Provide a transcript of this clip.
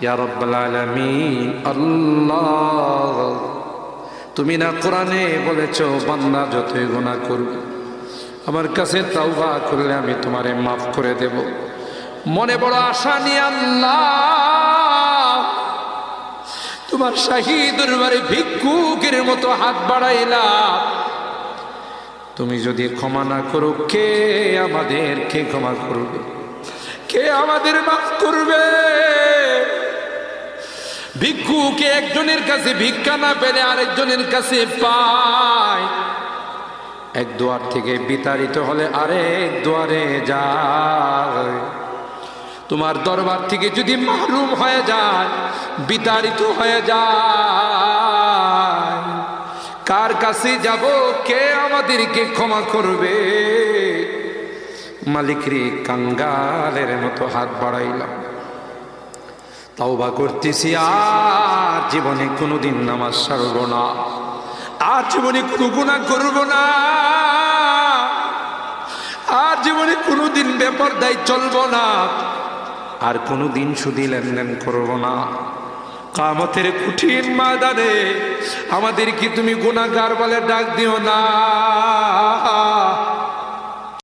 ইয়া রাব্বাল আলামিন। আল্লাহ, তুমি না কোরআনে বলেছো বান্দা যতই গুনাহ করবে আমার কাছে তাওবা করলে আমি তোমারে মাফ করে দেব। মনে বড় আশা নিয়ে আল্লাহ তোমার শাহী দরবারে ভিক্ষুকের মতো হাত বাড়াইলাম। তুমি যদি ক্ষমা না করো, কে আমাদেরকে ক্ষমা করবে? কে আমাদের মাফ করবে? ভিক্ষুকে একজনের কাছে ভিক্ষা না পেলে আরেকজনের কাছে পায়। এক দুয়ার থেকে বিতাড়িত হলে আরেক দুয়ারে যায়। তোমার দরবার থেকে যদি মাহরুম হয়ে যায়, বিতাড়িত হয়ে যায়, কার কাছে যাব? কে আমাদেরকে ক্ষমা করবে? মালিক রে, কাঙ্গালের মতো হাত বাড়াইলাম, তাওবা করতেছি, আর জীবনে কোনোদিন নামাজ ছাড়ব না, আর জীবনে কোনো গুনাহ করব না, আর জীবনে কোনোদিন বেপরদায় চলব না, আর কোনোদিন সুদী লেনদেন করব না। কিয়ামতের কঠিন ময়দানে আমাদেরকে তুমি গুনাহগার বলে ডাক দিও না।